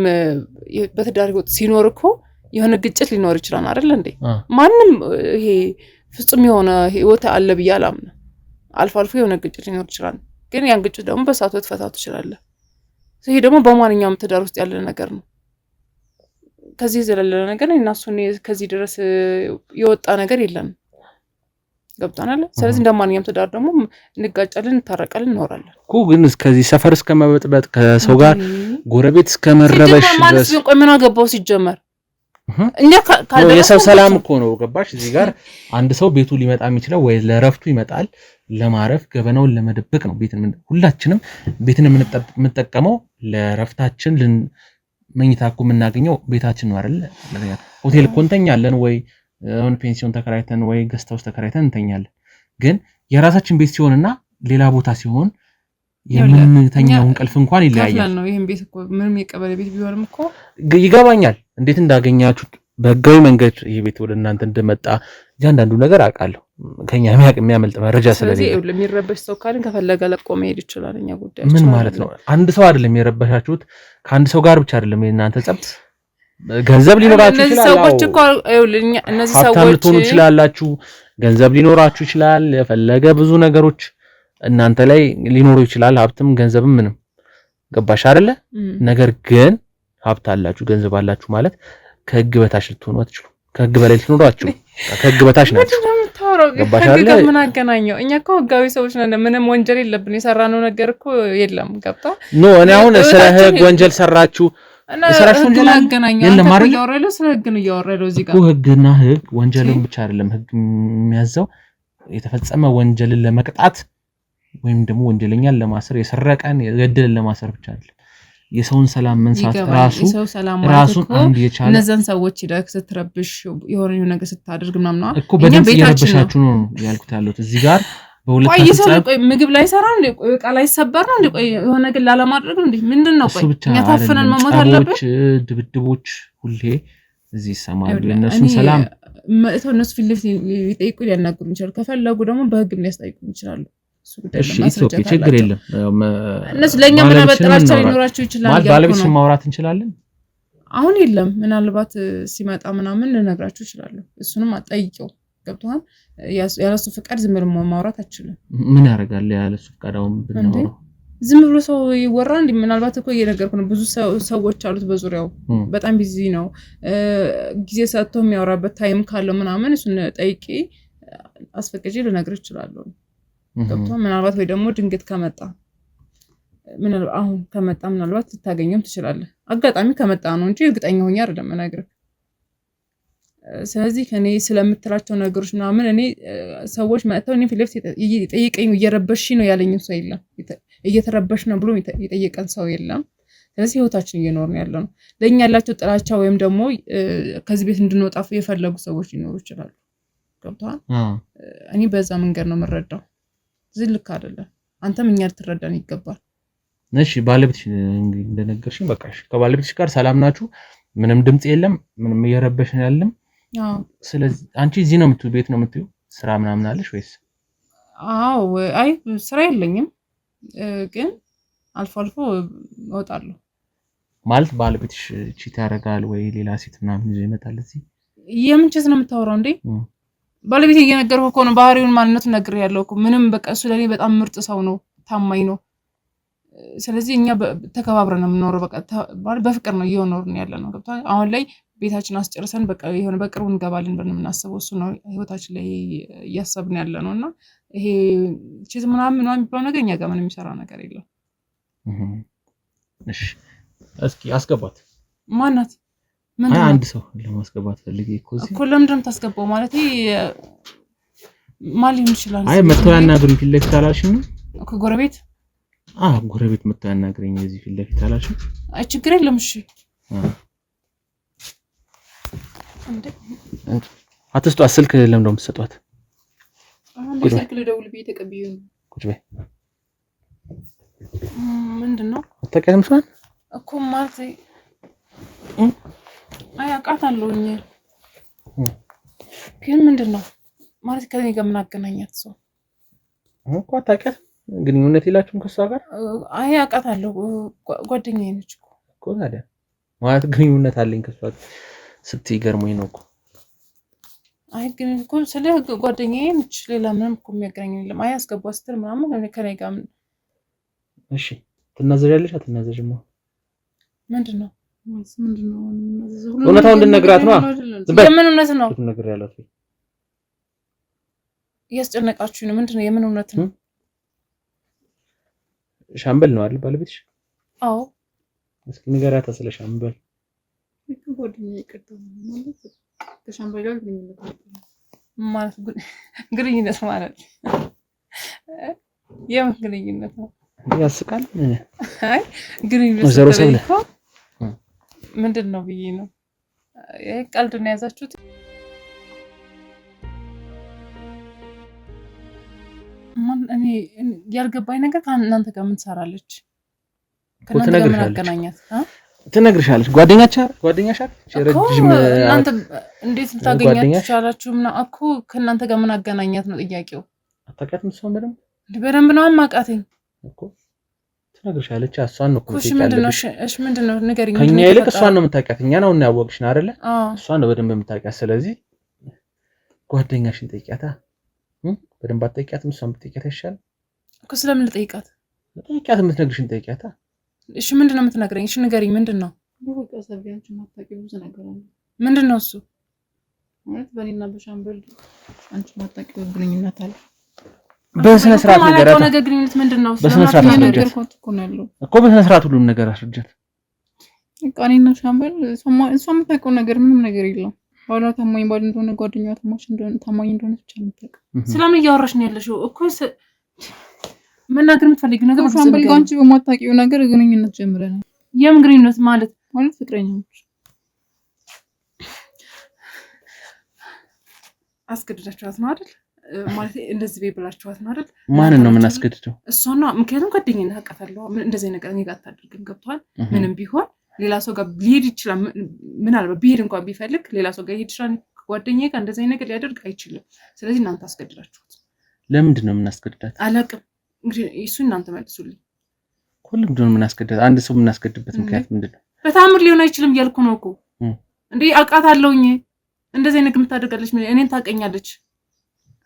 በትዳር ህይወት ሲኖር እኮ የሆነ ግጭት ሊኖር ይችላል አይደል እንዴ ማንንም ይሄ ፍጹም የሆነ ህይወት አለ ብያላም አልፎ አልፎ የሆነ ግጭት ሊኖር ይችላል ግን ያን ግጭት ደግሞ በሳቱ ተፈታቱ ይችላል ይሄ ደግሞ በማንኛውም ትዳር ውስጥ ያለ ነገር ነው ከዚህ ዘለለ ነገር እና እሱን ከዚህ ድረስ የወጣ ነገር የለም ገብታናል ስለዚህ እንደማንኛውም ትዳር ደግሞ እንጋጫለን እንታረቃለን እንኖራለን እኮ ግን እስከዚህ ሰፈር እስከመበጥበጥ ከሰው ጋር ጎረቤት እስከመረበሽ ድረስ ቆይ ምን አገባው ሲጀመር እኛ የሰው ሰላም እኮ ነው ገባሽ እዚህ ጋር አንድ ሰው ቤቱ ሊመጣ የሚችለው ወይ ለረፍቱ ይመጣል ለማረፍ ገበናውን ለመደበቅ ነው ቤትን ሁላችንም ቤትን የምንጠቀመው ለረፍታችን መኝታኩ የምናገኘው ቤታችን ነው አይደል ሆቴል ኮንተኛለን ወይ አሁን ፔንሲዮን ተከራይተን ወይ ገስት ሃውስ ተከራይተን እንተኛለን ግን የራሳችን ቤት ሲሆንና ሌላ ቦታ ሲሆን የምንተኛው እንቅልፍ እንኳን ይለያያል ነው ይሄን ቤት እኮ ምንም የቀበሌ ቤት ቢሆንም እኮ ይገባኛል እንዴት እንዳገኛችሁ በህጋዊ መንገድ ይሄ ቤት ወደ እናንተ እንደመጣ እያንዳንዱ ነገር አውቃለሁ ከኛ የሚያመልጥ መረጃ ስለዚህ ለሚረበሽ ሰው ካልን ከፈለገ ለቆ መሄድ ይችላል እኛ ጉዳይ ምን ማለት ነው አንድ ሰው አይደለም የረበሻችሁት ከአንድ ሰው ጋር ብቻ አይደለም የእናንተ ጸብ ገንዘብ ሊኖራችሁ ይችላል ሰዎች እኮ እነዚህ ሰዎች ልትሆኑ ይችላላችሁ ገንዘብ ሊኖራችሁ ይችላል የፈለገ ብዙ ነገሮች እናንተ ላይ ሊኖሩ ይችላል ሀብትም ገንዘብም ምንም ገባሽ አይደለ ነገር ግን ሀብት አላችሁ ገንዘብ አላችሁ ማለት ከህግ በታች ልትሆኑ አትችሉ ከህግ በላይ ልትኖሩ አትችሉ ከህግ በታች ናችሁ ገባሽ አይደለ ምን አገናኘው እኛ እኮ ህጋዊ ሰዎች ነን ምንም ወንጀል የለብን የሰራነው ነገር እኮ የለም ገብታ ኖ እኔ አሁን ስለ ህግ ወንጀል ሰራችሁ ሰራሽ ወንጀል አገናኘው የለም አይደል ያወራለው ስለ ህግ ነው ያወራለው እዚህ ጋር ህግና ህግ ወንጀልን ብቻ አይደለም ህግ የሚያዘው የተፈጸመ ወንጀልን ለመቅጣት ወይም ደግሞ ወንጀለኛን ለማሰር የሰረቀን የገደለን ለማሰር ብቻ አይደለም የሰውን ሰላም መንሳት ራሱን አንድ የቻለ እነዛን ሰዎች ይደክ ስትረብሽ የሆነ ነገር ስታደርግ ምናምን ነው እኮ በደንብ እየረበሻችሁ ነው ያልኩት ያሉት እዚህ ጋር በሁለት ቆይ ምግብ ላይ ሰራ እንዴ ቆይ ዕቃ ላይ ሰበር ነው እንዴ ቆይ የሆነ ነገር ላለማድረግ ነው እንዴ ምንድነው ቆይ እኛ ታፈነን መሞት አለበት ድብድቦች ሁሌ እዚህ ይሰማሉ እነሱን ሰላም እነሱ ፊት ለፊት ሊጠይቁ ሊያናግሩ ይችላሉ ከፈለጉ ደግሞ በህግም ሊያስጠይቁ ይችላሉ እሺ ኦኬ ችግር የለም እነሱ ለኛ ምን አበጥራቸው ሊኖራቸው ይችላል ማለት ባለቤት ማውራት እንችላለን አሁን የለም ምናልባት ሲመጣ ምናምን ልነግራችሁ ይችላል እሱንም አጠይቀው ገብቷል ያለሱ ፍቃድ ዝም ብሎ ማውራት አይችልም ምን ያደርጋል ያለሱ ፍቃድ አሁን ብንኖር ዝም ብሎ ሰው ይወራ እንዴ ምናልባት እኮ እየነገርኩ ነው ብዙ ሰዎች አሉት በዙሪያው በጣም ቢዚ ነው ጊዜ ሰጥቶ የሚያወራበት ታይም ካለው ምናምን እሱን ጠይቄ አስፈቅጄ ልነግር ይችላል ገብቷል ምናልባት ወይ ደግሞ ድንገት ከመጣ ምን አሁን ከመጣ ምናልባት ልታገኘም ትችላለህ አጋጣሚ ከመጣ ነው እንጂ እርግጠኛ ሆኜ አይደለም እነግርህ ስለዚህ ከኔ ስለምትራቸው ነገሮች ምናምን እኔ ሰዎች መጥተው እኔ ፊት ይጠይቀኝ እየረበሽ ነው ያለኝ ሰው የለም እየተረበሽ ነው ብሎ ይጠይቀን ሰው የለም ስለዚህ ህይወታችን እየኖርን ያለው ነው ለኛ ያላቸው ጥላቻ ወይም ደግሞ ከዚህ ቤት እንድንወጣ የፈለጉ ሰዎች ሊኖሩ ይችላሉ ገብቷል እኔ በዛ መንገድ ነው የምረዳው ዝልክ አይደለም አንተም እኛ ልትረዳን ይገባል እሺ ባለቤትሽ እንደነገርሽኝ በቃ እሺ ከባለቤትሽ ጋር ሰላም ናችሁ ምንም ድምጽ የለም ምንም እየረበሽን ያለም ስለዚህ አንቺ እዚህ ነው የምትውይው ቤት ነው የምትውይው ስራ ምናምን አለሽ ወይስ አዎ አይ ስራ የለኝም ግን አልፎ አልፎ እወጣለሁ ማለት ባለቤትሽ ቺት ያደርጋል ወይ ሌላ ሴት ምናምን ይዞ ይመጣል እዚህ የምን ቺት ነው የምታወራው እንዴ ባለቤቴ እየነገርኩህ እኮ ነው ባህሪውን ማንነቱን ነግሬያለሁ እኮ ምንም በቃ እሱ ለኔ በጣም ምርጥ ሰው ነው ታማኝ ነው ስለዚህ እኛ ተከባብረን ነው የምንኖረው በቃ በፍቅር ነው እየኖርን ያለ ነው ገብቷል አሁን ላይ ቤታችን አስጨርሰን በቃ የሆነ በቅርቡ እንገባለን ብለን የምናስበው እሱ ነው ህይወታችን ላይ እያሰብን ያለ ነውና ይሄ ቺት ምናምን ነው የሚባለው ነገር እኛ ጋር ምንም የሚሰራ ነገር የለም እሺ እስኪ አስገባት ማናት አንድ ሰው ለማስገባት ፈልጌ እኮ ለምንድን ነው የምታስገባው ማለት ማን ሊሆን ይችላል አይ መተው ያናግሩኝ ፊት ለፊት አላልሽኝ እኮ ጎረቤት ጎረቤት መተው ያናግረኝ እዚህ ፊት ለፊት አላልሽኝ አይ ችግር የለም እሺ እንዴ አትስጧት ስልክ ለምን ነው የምትሰጧት አንዴ ስልክ ልደውል ብዬ ተቀብዬ ነው ቁጭ በይ ምንድነው አታውቂያትም እሷን እኮ ማለት አይ አውቃታለሁኝ ግን ምንድነው ማለት ከኔ ጋር ምን አገናኛት ሰው እኮ አታውቂያት ግንኙነት የላችሁም ከሷ ጋር አይ አውቃታለሁ ጓደኛዬ ነች እኮ ታዲያ ማለት ግንኙነት አለኝ ከሷ ስትይ ገርሞኝ ነው እኮ አይ ግን እኮ ስለ ጓደኛዬ ነች ሌላ ምንም እኮ የሚያገናኝ የለም አይ አስገባ ስትል ምናምን ከኔ ጋር እሺ ትናዘዣለሽ አትናዘዥም ምንድነው እውነታውን እንድነግራት ነው የምን እውነት ነው ነገር ያላት እያስጨነቃችሁ ነው ምንድነው የምን እውነት ነው ሻምበል ነው አይደል ባለቤትሽ አዎ እስኪ ንገሪያት ስለ ሻምበል ጓደኛዬ ይቀጥል ማለት ከሻምበል ጋር ግንኙነት ማለት የምን ግንኙነት ነው ያስቃል አይ ግንኙነት ምንድነው ብዬ ነው ቀልድ ነው ያዛችሁት እኔ ያልገባኝ ነገር ከእናንተ ጋር ምን ትሰራለች ከእናንተ ጋር ምን አገናኛት ትነግርሻለች ጓደኛሽ ረጅም እናንተ እንዴት ልታገኛችሁ ትችላላችሁና እኮ ከእናንተ ጋር ምን አገናኛት ነው ጥያቄው አታውቂያትም እሷን በደንብ ነው የማውቃትኝ እኮ ትነግርሻለች እሷን ነው እሺ ምንድነው ንገሪኝ ከኛ ይልቅ እሷን ነው የምታውቂያት እኛ ነው ያወቅሽን አይደለ እሷን ነው በደንብ የምታውቂያት ስለዚህ ጓደኛሽን ጠይቂያታ በደንብ አትጠይቂያትም እሷን ብትጠይቂያት ይሻላል እኮ ስለምን ልጠይቃት የምትነግርሽን ጠይቂያታ እሺ ምንድነው የምትነግረኝ እሺ ንገሪኝ ምንድነው በቃ ሰብያችሁ ማታውቂው ብዙ ነገር አለ ምንድነው እሱ ማለት በእኔና በሻምበል አንቺ ማታውቂው ግንኙነት አለ በስነ ስርዓት ነገራት ነገር ግንኙነት ምንድነው በስነ ስርዓት ነገርኳት እኮ ነው ያለው እኮ በስነ ስርዓት ሁሉም ነገር አስረጃት በቃ እኔና ሻምበል እሷ የምታውቀው ነገር ምንም ነገር የለም ኋላ ታማኝ ባል እንደሆነ ጓደኛዋ ታማኝ እንደሆነ ብቻ ነው የምታውቀው ስለምን እያወራሽ ነው ያለሽው እኮ መናገር የምትፈልጊው ነገር ሻምበል ጋር አንቺ በማታውቂው ነገር ግንኙነት ጀምረናል የምን ግንኙነት ማለት ፍቅረኛሞች አስገድዳችኋት ነው አይደል ማለት እንደዚህ ቤብላችኋት ነው አይደል ማን ነው ምን አስገድደው እሷና ምክንያቱም ጓደኛዬን አቀፋለሁ እንደዚህ ነገር እኔ ጋር አታደርግም ገብቷል ምንም ቢሆን ሌላ ሰው ጋር ሊሄድ ይችላል ምናልባት ቢሄድ እንኳን ቢፈልግ ሌላ ሰው ጋር ይሄድ ይችላል ጓደኛዬ ጋር እንደዚህ ነገር ሊያደርግ አይችልም ስለዚህ እናንተ አስገድዳችኋት ለምንድን ነው የምናስገድዳት አላውቅም እንግዲህ እሱ እናንተ መልሱልኝ ሁሉም ደም የምናስገድዳት አንድ ሰው የምናስገድድበት ምክንያት ምንድነው በታምር ሊሆን አይችልም እያልኩ ነው እኮ እንዴ አውቃታለሁኝ እንደዚህ ነገር የምታደርጋለች እኔን ታውቀኛለች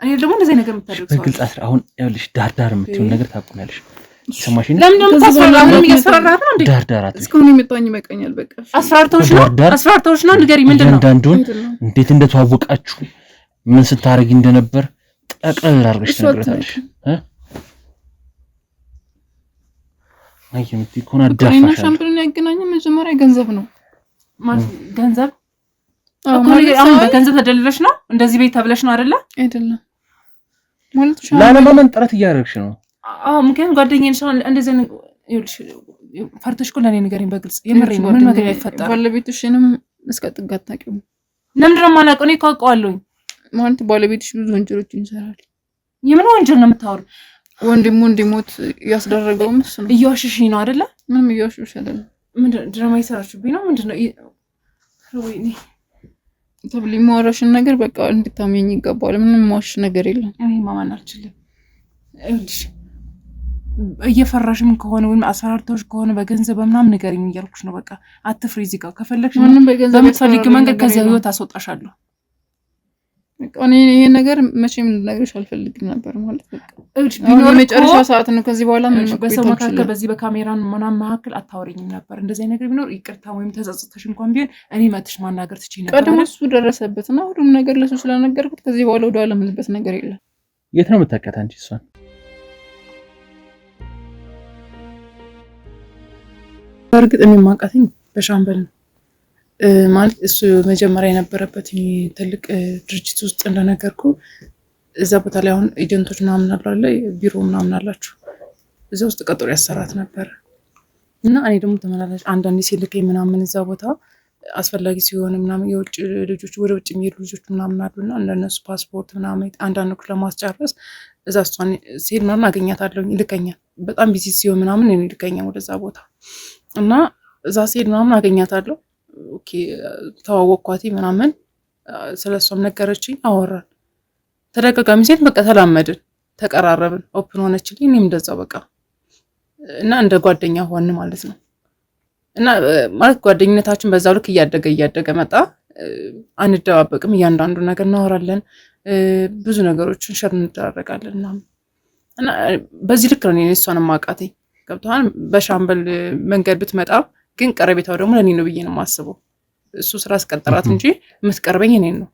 እኔ ደግሞ እንደዚህ ነገር የምታደርግ ሰው በግልጽ አሁን ይኸውልሽ ዳርዳር የምትይው ነገር ታቆሚያለሽ ሰማሽኝ ለምን እንደምታስፈራራ ነው እያስፈራራ ነው እንዴ ዳርዳራት እስካሁን የመጣኝ ይበቃኛል በቃ አስፈራርተውሽ ነው ንገሪኝ ምንድነው አንዳንዱን እንዴት እንደተዋወቃችሁ ምን ስታረጊ እንደነበር ጠቅለል አድርገሽ ትነግረታለሽ አየምት ይኮና ዳፋሽ ሻምፕል ያገናኘው መጀመሪያ ገንዘብ ነው ማለት ገንዘብ አሁን በገንዘብ ተደልለሽ ነው እንደዚህ ቤት ተብለሽ ነው አይደለ? አይደለም ማለት ሻምፕል ላለማመን ጥረት እያደረግሽ ነው። ምክንያቱም ጓደኛዬን ሰው እንደዚህ ይልሽ ፈርተሽ እኮ ለኔ ንገሪኝ በግልጽ የምሬን ነው። ምን ነገር አይፈጠር ባለቤትሽንም እስከ ጥግ አታውቂውም። ለምንድን ነው የማላውቀው? እኔ እኮ አውቀዋለሁኝ ማለት ባለቤትሽ ብዙ ወንጀሎችን ይሰራል። የምን ወንጀል ነው የምታወሩ? ወንድሙ እንዲሞት ያስደረገውም እሱ ነው። እየዋሸሽኝ ነው አይደለ? ምንም እየዋሸሽ አይደለም። ምንድን ድራማ ይሰራችሁብኝ ነው? ምንድነው ወይኔ ተብሊ ማወራሽን ነገር በቃ እንድታመኝ ይገባል። ምንም ማወራሽ ነገር የለም። እኔ ማመን አልችልም። እልሽ እየፈራሽም ከሆነ ወይም አሰራርቶሽ ከሆነ በገንዘብ ምናምን ንገሪኝ እያልኩሽ ነው። በቃ አትፍሪ። እዚህ ጋር ከፈለግሽ በምትፈልጊው መንገድ ከዚያ ህይወት አስወጣሻለሁ። በቃ እኔ ይሄ ነገር መቼም ልነግርሽ አልፈልግም ነበር ማለት በቃ ቢኖር መጨረሻ ሰዓት ነው። ከዚህ በኋላ ምን በሰው መካከል በዚህ በካሜራን ምናምን መካከል አታወሪኝም ነበር። እንደዚህ ነገር ቢኖር ይቅርታ ወይም ተጸጽተሽ እንኳን ቢሆን እኔ መጥሽ ማናገር ትችይ ነበር። ቀደም እሱ ደረሰበትና ሁሉም ነገር ለሱ ስለነገርኩት ከዚህ በኋላ ወደ ኋላ ምንበት ነገር የለም። የት ነው የምታውቃት አንቺ እሷን? በእርግጥ እኔ የማውቃትኝ በሻምበል ነው ማለት እሱ መጀመሪያ የነበረበት ትልቅ ድርጅት ውስጥ እንደነገርኩ እዛ ቦታ ላይ አሁን ኤጀንቶች ምናምን አለ ቢሮ ምናምን አላችሁ እዛ ውስጥ ቀጥሮ ያሰራት ነበር። እና እኔ ደግሞ ተመላላሽ አንዳንዴ ሲልከኝ ምናምን እዛ ቦታ አስፈላጊ ሲሆን ምናምን የውጭ ልጆች ወደ ውጭ የሚሄዱ ልጆች ምናምን አሉና እንደነሱ ፓስፖርት ምናምን አንዳንድ ነው ለማስጨረስ እዛ እሷን ሲሄድ ምናምን አገኛታለሁ። ይልከኛል በጣም ቢዚ ሲሆን ምናምን እኔ ይልከኛል ወደዛ ቦታ እና እዛ ሲሄድ ምናምን አገኛታለሁ። ኦኬ ተዋወቅኳት ምናምን ስለሷም ነገረችኝ። አወራን ተደጋጋሚ ሴት በቃ ተላመድን፣ ተቀራረብን፣ ኦፕን ሆነችልኝ። እኔም እንደዛው በቃ እና እንደ ጓደኛ ሆን ማለት ነው። እና ማለት ጓደኝነታችን በዛው ልክ እያደገ መጣ። አንደባበቅም፣ እያንዳንዱ ነገር እናወራለን፣ ብዙ ነገሮችን ሸር እንደራረጋለን እና በዚህ ልክ ነው እሷን ማቃተኝ። ገብቶሃል? በሻምበል መንገድ ብትመጣ ግን ቀረቤታው ደግሞ ለኔ ነው ብዬ ነው የማስበው። እሱ ስራ አስቀጠራት እንጂ የምትቀርበኝ እኔን ነው።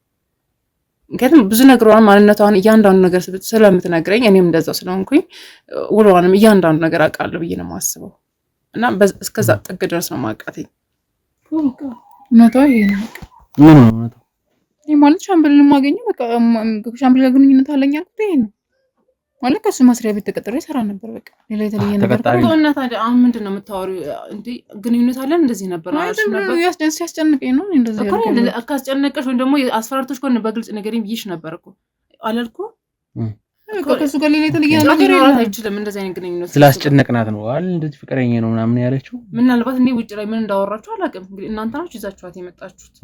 ምክንያቱም ብዙ ነገሯን ማንነቷን እያንዳንዱ ነገር ስለምትነግረኝ እኔም እንደዛው ስለሆንኩኝ ውሏንም እያንዳንዱ ነገር አውቃለሁ ብዬ ነው የማስበው። እና እስከዛ ጥግ ድረስ ነው ማቃተኝ። እውነቷ ይሄ ነው። ምን ነው እውነቷ? ይሄ ማለት ሻምበልን ማገኘው በቃ ሻምበል ጋር ግንኙነት አለኝ አልኩት። ይሄ ነው ማለት ከሱ መስሪያ ቤት ተቀጥሬ ሰራ ነበር። በቃ ሌላ የተለየ ነገር እና ታዲያ አሁን ምንድን ነው የምታወሪው? እንዴ ግንኙነት አለን እንደዚህ ነበር አላልሽ ነበር? ያስጨንቀኝ ነው እንደዚህ እኮ ካስጨነቀሽ ወይም ደግሞ አስፈራርቶሽ ከሆነ በግልጽ ነገርኝ ብዬሽ ነበር እኮ አላልኩ? ከሱ ጋር ሌላ የተለየ ነገር አይችልም። እንደዚህ አይነት ግንኙነት ስላስጨነቅናት ነው አይደል? እንደዚህ ፍቅረኛ ነው ምናምን ያለችው። ምናልባት እኔ ውጭ ላይ ምን እንዳወራችሁ አላውቅም። እንግዲህ እናንተ ናችሁ ይዛችኋት የመጣችሁት።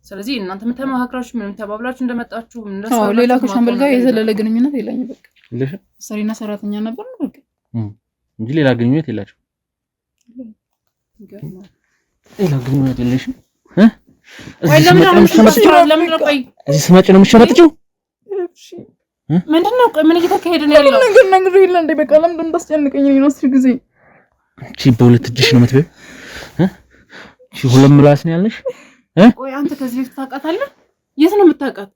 ስለዚህ እናንተ ተመካክራችሁ ምንም ተባብላችሁ እንደመጣችሁ ምን እንደሰራችሁ ሌላ ከሻምበል ጋር የዘለለ ግንኙነት የለኝም። በቃ ልሽ ሰሪና ሰራተኛ ነበር በቃ እንጂ ሌላ ግንኙነት የላችሁ። ሌላ ግንኙነት የለሽም? እዚህ ስመጭ ነው የምትሸመጥጪው? ምንድነው? ምን እየተካሄደ ነው ያለው? ነገር የለ እንደ በቃ ለምን እንዳስጨንቀኝ ነው 10 ጊዜ። እቺ በሁለት እጅሽ ነው የምትበይው? እቺ ሁለት ምላስ ነው ያለሽ? ቆይ አንተ ከዚህ በፊት ታውቃታለህ? የት ነው የምታውቃት?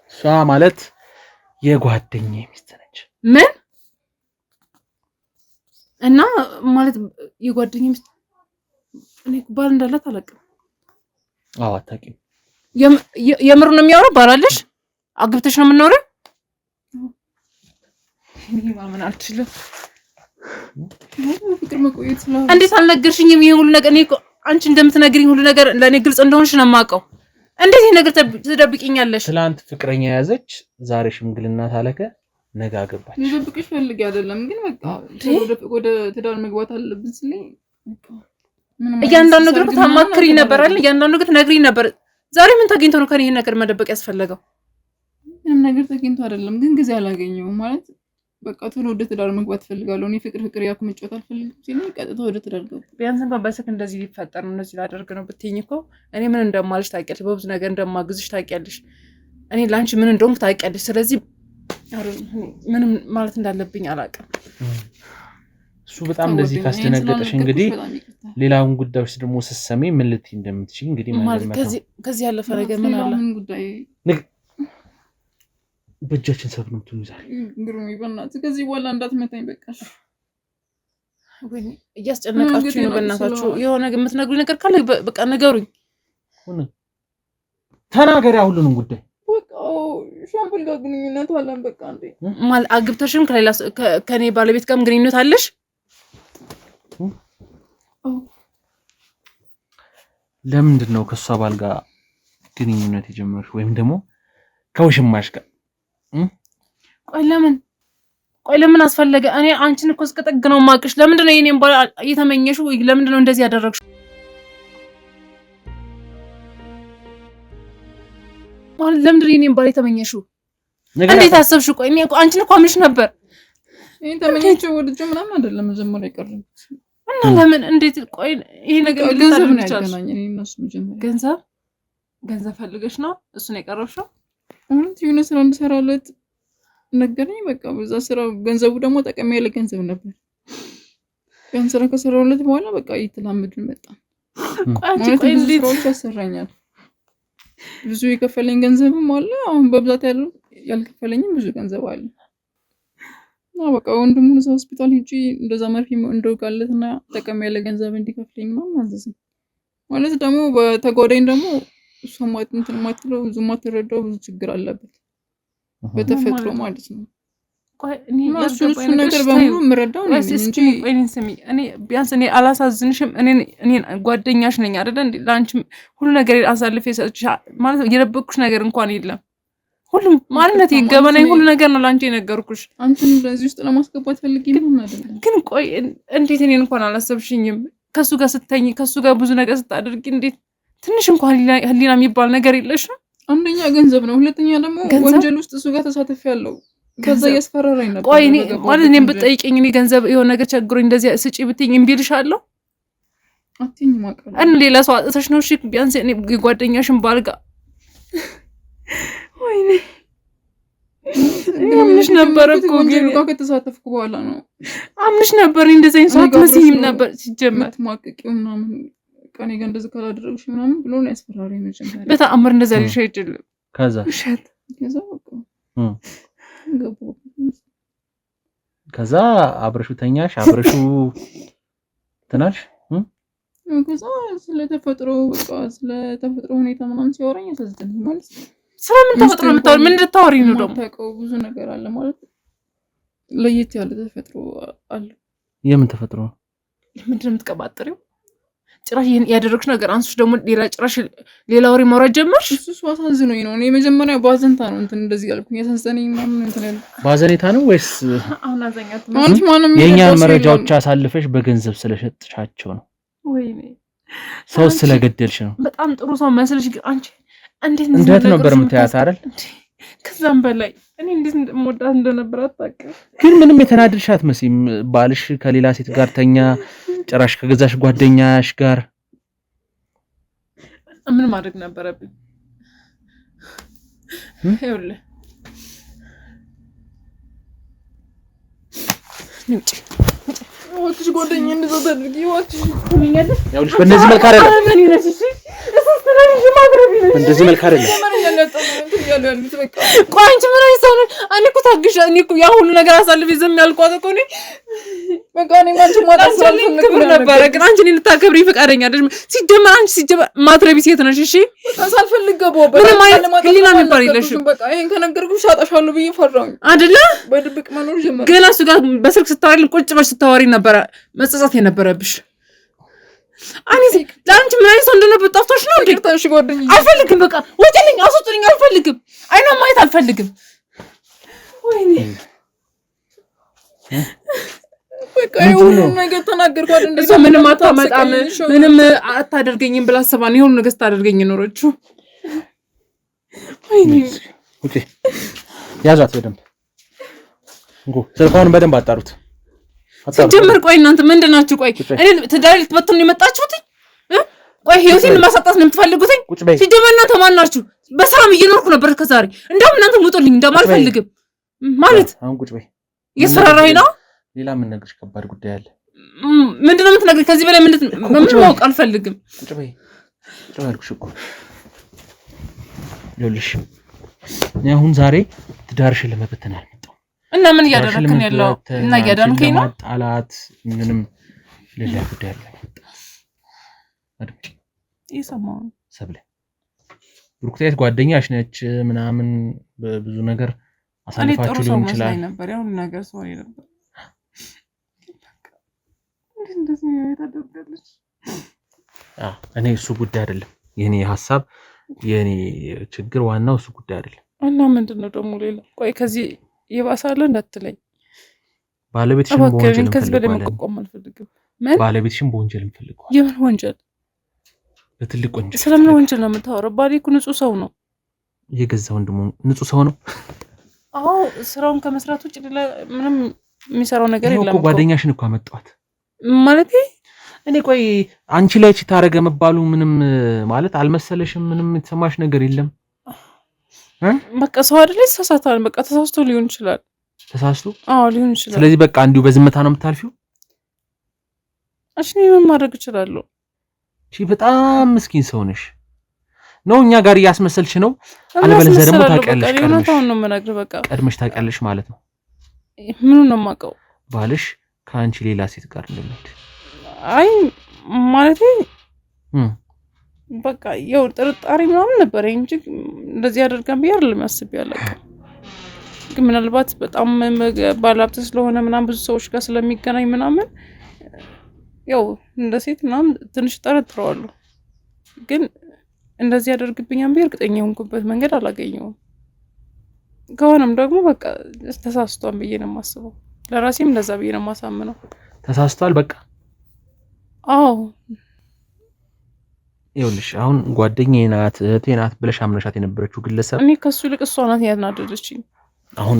እሷ ማለት የጓደኛዬ ሚስት ነች። ምን እና ማለት የጓደኛዬ ሚስት? እኔ ባል እንዳላት አላውቅም። አዎ አታውቂም? የምር ነው የሚያወራው? ባላለሽ አግብተሽ ነው የምትኖሪው? እኔ ማመን አልችልም። ፍቅር መቆየት ስለሆነ እንዴት አልነገርሽኝም? ይሄ ሁሉ ነገር እኔ እኮ አንቺ እንደምትነግሪኝ ሁሉ ነገር ለኔ ግልጽ እንደሆንሽ ነው የማውቀው። እንዴት ይሄ ነገር ትደብቂኛለሽ? ትላንት ፍቅረኛ ያዘች፣ ዛሬ ሽምግልና ታለከ፣ ነገ አገባች። ልደብቅሽ ፈልጌ አይደለም፣ ግን በቃ ወደ ትዳር መግባት አለብን ስለኝ እያንዳንዱ ነገር ታማክሪ ነበር አይደል? እያንዳንዱ ነገር ትነግሪኝ ነበር። ዛሬ ምን ተገኝቶ ነው ከኔ ይሄን ነገር መደበቅ ያስፈለገው? ምንም ነገር ተገኝቶ አይደለም፣ ግን ጊዜ አላገኘሁም ማለት በቃ ቶሎ ወደ ትዳር መግባት ፈልጋለሁ። እኔ ፍቅር ያኩ መጫወት አልፈልግም ሲለኝ ቀጥታ ወደ ትዳር ገባ። ቢያንስ እንኳን በስልክ እንደዚህ ሊፈጠር ነው እንደዚህ ላደርግ ነው ብትይኝ እኮ እኔ ምን እንደማልሽ ታውቂያለሽ፣ በብዙ ነገር እንደማግዝሽ ታውቂያለሽ፣ እኔ ላንቺ ምን እንደሆንኩ ታውቂያለሽ። ስለዚህ ምንም ማለት እንዳለብኝ አላውቅም። እሱ በጣም እንደዚህ ካስደነገጠሽ እንግዲህ ሌላውን ጉዳዮች ደግሞ ስትሰሚ ምን ልትይ እንደምትችይ እንግዲህ ማለት ከዚህ ያለፈ ነገር ምን አለ? ምን ጉዳይ በእጃችን ሰብ ነው ትይዛል። ግሩም ይበናት ከዚህ በኋላ እንዳትመታኝ በቃሽ። ወይ እያስጨነቃችሁ ነው በእናታችሁ የሆነ የምትነግሩኝ ነገር ካለ በቃ ነገሩኝ ተናገሪ ሁሉንም ጉዳይ በቃ ሻምበል ጋር ግንኙነት አለን በቃ እንዴ ማለት አግብተሽም ከሌላ ከኔ ባለቤት ጋርም ግንኙነት አለሽ ለምንድን ነው ከሷ ባል ጋር ግንኙነት የጀመርሽ ወይም ደግሞ ከውሽማሽ ጋር ቆይ ለምን አስፈለገ እኔ አንቺን እኮ እስከጠግነው ማቅሽ ለምንድን ነው የኔን ባል እየተመኘሽ ወይ ለምንድን ነው እንደዚህ ያደረግሽ ማለት ለምንድን ነው የኔን ባል የተመኘሽው እንዴት አሰብሽ ቆይ እኔ አንቺን እኮ አምንሽ ነበር እኔ ተመኘችው ወድጄ ምናምን አይደለም መጀመሪያ ይቀርም እና ለምን እንዴት ቆይ ይሄ ነገር ገንዘብ ነው ያገናኘን እኔ እና እሱ መጀመሪያ ገንዘብ ፈልገሽ ነው እሱን የቀረብሽው ማለት የሆነ ስራ እንሰራለት ነገርኝ በቃ በዛ ስራ ገንዘቡ ደግሞ ጠቀም ያለ ገንዘብ ነበር ያን ስራ ከሰራውለት በኋላ በቃ ይተላመድን መጣ ቆይ እንዴት ያሰራኛል ብዙ የከፈለኝ ገንዘብም አለ አሁን በብዛት ያልከፈለኝም ብዙ ገንዘብ አለ ነው በቃ ወንድሙን እዛ ሆስፒታል ሂጂ እንደዛ መርፌ እንደወጋለትና ጠቀም ያለ ገንዘብ እንዲከፍለኝ ነው ማዘዝ ማለት ደግሞ በተጓዳኝ ደግሞ ሶማት እንትን ማትለው ብዙ ማትረዳው ብዙ ችግር አለበት በተፈጥሮ ማለት ነው ቆይ እኔ እሱ ነገር በሙሉ ምረዳው ነው እንጂ ቆይን ስሚ እኔ ቢያንስ እኔ አላሳዝንሽም እኔ ጓደኛሽ ነኝ አይደል እንዴ ላንቺም ሁሉ ነገር አሳልፌ ሰጥቻ ማለት የደበቅኩሽ ነገር እንኳን የለም ሁሉም ማለት ይገባናኝ ሁሉ ነገር ነው ላንቺ የነገርኩሽ አንቺን ለዚህ ውስጥ ለማስገባት ፈልጊ ነው አይደል ግን ቆይ እንዴት እኔን እንኳን አላሰብሽኝም ከሱ ጋር ስተኝ ከሱ ጋር ብዙ ነገር ስታደርጊ እንዴት ትንሽ እንኳን ህሊና የሚባል ነገር የለሽም አንደኛ ገንዘብ ነው ሁለተኛ ደግሞ ወንጀል ውስጥ እሱ ጋር ተሳትፌያለሁ ከዛ ያስፈራራኝ ነበር ቆይ እኔ ማለት እኔም ብጠይቀኝ እኔ ገንዘብ የሆነ ነገር ቸግሮኝ እንደዚህ ስጪ ብትኝ እምቢ እልሻለሁ አትኝ ማቀል እኔ ሌላ ሰው አጥተሽ ነው እሺ ቢያንስ እኔ ጓደኛሽን ባልጋ ወይኔ አምንሽ ነበር እኮ ወንጀል ጋር ከተሳተፍኩ በኋላ ነው አምንሽ ነበር እንደዚህ አይነት ሰው አትመስይም ነበር ሲጀመር ማቀቂው ምናምን ቀኔ ጋር እንደዚህ ካላደረግሽ ምናምን ብሎ ነው ያስፈራራኝ መጀመሪያ በተአምር እንደዛ ልሽ አይደለም ከዛ አብረሹ ተኛሽ አብረሹ ትናሽ ከዛ ስለተፈጥሮ በቃ ስለተፈጥሮ ሁኔታ ምናምን ሲያወራኝ ያሳዝነኝ ማለት ስለምን ተፈጥሮ የምታወሪ ምን ልታወሪ ነው ደግሞ ታውቀው ብዙ ነገር አለ ማለት ለየት ያለ ተፈጥሮ አለ የምን ተፈጥሮ ምንድነው የምትቀባጥሪው ጭራሽ ያደረግሽ ነገር አንሱሽ ደግሞ ሌላ ጭራሽ ሌላ ወሬ ማውራት ጀመርሽ እሱ አሳዝኖኝ ነው እኔ መጀመሪያ ባዘንታ ነው እንትን እንደዚህ ያልኩኝ ያሳዝነኝ ምናምን እንትን ያልኩ ባዘኔታ ነው ወይስ አሁን አዘኛት ማለት ማንም የኛን መረጃዎች አሳልፈሽ በገንዘብ ስለሸጥሻቸው ነው ወይኔ ሰው ስለገደልሽ ነው በጣም ጥሩ ሰው መስልሽ ግን አንቺ እንዴት ነበር የምታያት አይደል ከዛም በላይ እኔ እንዴት እንደምወዳት እንደነበር አታውቅም ግን ምንም የተናደድሽ አትመስይም ባልሽ ከሌላ ሴት ጋር ተኛ ጭራሽ ከገዛሽ ጓደኛሽ ጋር ምን ማድረግ ነበረብኝ ይኸውልህ ንጭ ወጥሽ ጓደኛ እንደዛ ታድርጊ ወጥሽ ያውልሽ በእንደዚህ መልክ አይደለም እንደዚህ መልክ አይደለም ቆይ አንቺ ምን አይሰው እኔ እኮ ታግሽ እኔ እኮ ያ ሁሉ ነገር አሳልፌ ዝም ያልኳት እኮ እኔ በቃ እኔ ማንቺ ማጣሰል ነበር ግን አንቺ እኔን ልታከብሪ ፈቃደኛ አይደለም ሲጀመር አንቺ ሲጀመር ማትረቢ ሴት ነሽ እሺ ሳልፈልግ ገባሁበት ምንም አይነት ህሊና የሚባል የለሽም በቃ ይሄን ከነገርኩሽ አጣሻለሁ ብዬ ፈራሁኝ አይደለ በድብቅ መኖር ጀመረ ገና እሱ ጋር በስልክ ስታወሪ ቁጭ ብለሽ ስታወሪ ነበር መጸጸት የነበረብሽ አንቺ ላንቺ ምን አይነት እንደነበር ጠፍቶሽ ነው እንዴ ታሽ ጓደኛዬ አልፈልግም በቃ ወጪልኝ አስወጥልኝ አልፈልግም አይና ማየት አልፈልግም ወይኔ በቃ ይሁን ነገር ተናገርኳት እንደዛ ምንም አታመጣም ምንም አታደርገኝም ብላ አሰባን ይሁን ነገር ታደርገኝ ኖርችሁ ወይኔ ኦኬ ያዛት በደንብ እንጎ ስልኳን በደንብ አጣሩት ሲጀምር ቆይ እናንተ ምንድናችሁ ቆይ እኔ ትዳር ልትበትኑ የመጣችሁት ቆይ ህይወቴን ማሳጣት ነው የምትፈልጉት ሲጀምር እናንተ ማን ናችሁ በሰላም እየኖርኩ ነበር ከዛሬ እንደውም እናንተ ሙጡልኝ እንደማልፈልግም ማለት አሁን ቁጭ በይ እየሰራራኝ ነው ሌላ ምን ነገርሽ ከባድ ጉዳይ አለ ምንድነው የምትነግሪኝ ከዚህ በላይ ምን ማወቅ አልፈልግም ቁጭ በይ አልኩሽ እኮ ይኸውልሽ እኔ አሁን ዛሬ ትዳርሽን ለመበተን አልመጣሁም እና ምን እያደረክን ያለው እና እያዳንከኝ ነው ጣላት ምንም ሌላ ጉዳይ አለ። አድምጪ ይሰማው ሰብለ ብሩክታይት ጓደኛሽ ነች ምናምን በብዙ ነገር አሳልፋችሁ ሊሆን ይችላል ነበር ያው ነገር ሰው ነበር እንደዚህ ነው ታደርጋለች። እኔ እሱ ጉዳይ አይደለም የኔ ሐሳብ የኔ ችግር ዋናው እሱ ጉዳይ አይደለም። እና ምንድነው ደግሞ ሌላ ቆይ ከዚህ ይባሳል እንዳትለኝ ባለቤትሽን በወንጀል ከዚህ በላይ መቆም አልፈልግም። ባለቤትሽን በወንጀል እንፈልገዋል። የምን ወንጀል? በትልቅ ወንጀል። ስለምን ወንጀል ነው የምታወራው? ባሌ እኮ ንጹህ ሰው ነው። የገዛ ወንድሙ ንጹህ ሰው ነው። አዎ ስራውን ከመስራት ውጭ ሌላ ምንም የሚሰራው ነገር የለም እኮ። ጓደኛሽን እኮ አመጣኋት ማለት እኔ ቆይ አንቺ ላይ እቺ ታረገ መባሉ ምንም ማለት አልመሰለሽም? ምንም የተሰማሽ ነገር የለም? በቃ ሰው አይደል ይሳሳታል። በቃ ተሳስቶ ሊሆን ይችላል። ተሳስቶ? አዎ ሊሆን ይችላል። ስለዚህ በቃ እንዲሁ በዝምታ ነው የምታልፊው? እሺ ምን ማድረግ እችላለሁ? እሺ በጣም ምስኪን ሰው ነሽ ነው እኛ ጋር እያስመሰልሽ ነው። አለበለዚያ ደግሞ ታውቂያለሽ። ቀድመሽ ነው የምነግርህ። በቃ ቀድመሽ ታውቂያለሽ ማለት ነው። ምኑን ነው የማውቀው? ባልሽ ከአንቺ ሌላ ሴት ጋር እንደሚሄድ። አይ ማለቴ በቃ ያው ጥርጣሬ ምናምን ነበር እንጂ እንደዚህ ያደርጋን ብዬ አይደለም ያስቤያለሁ። ግን ምናልባት በጣም ባለሀብት ስለሆነ ምናምን ብዙ ሰዎች ጋር ስለሚገናኝ ምናምን ያው እንደ ሴት ምናምን ትንሽ ጠረጥረዋለሁ። ግን እንደዚህ ያደርግብኛል ብዬ እርግጠኛ የሆንኩበት መንገድ አላገኘሁም። ከሆነም ደግሞ በቃ ተሳስቷል ብዬ ነው የማስበው። ለራሴም እንደዛ ብዬ ነው የማሳምነው። ተሳስቷል በቃ። አዎ ይኸውልሽ አሁን ጓደኛዬ ናት እህቴ ናት ብለሽ አምነሻት የነበረችው ግለሰብ እኔ ከሱ ይልቅ እሷ ናት ያናደደችኝ። አሁን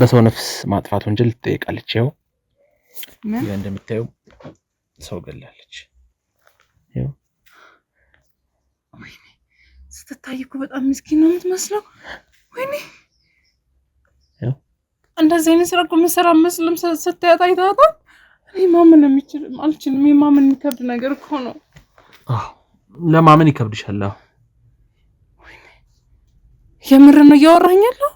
በሰው ነፍስ ማጥፋት ወንጀል ትጠይቃለች። ይኸው እንደምታየው ሰው ገላለች። ይኸው ወይኔ ስትታይ እኮ በጣም ምስኪን ነው የምትመስለው። ወይኔ ይኸው እንደዚህ አይነት ስራ እኮ መሰራ መስለም ስታያት አይታታል። እኔ ማመን አልችልም። የማመን የሚከብድ ነገር እኮ ነው። ለማመን ይከብድሻል። ወይኔ የምር ነው እያወራኝ ያለው።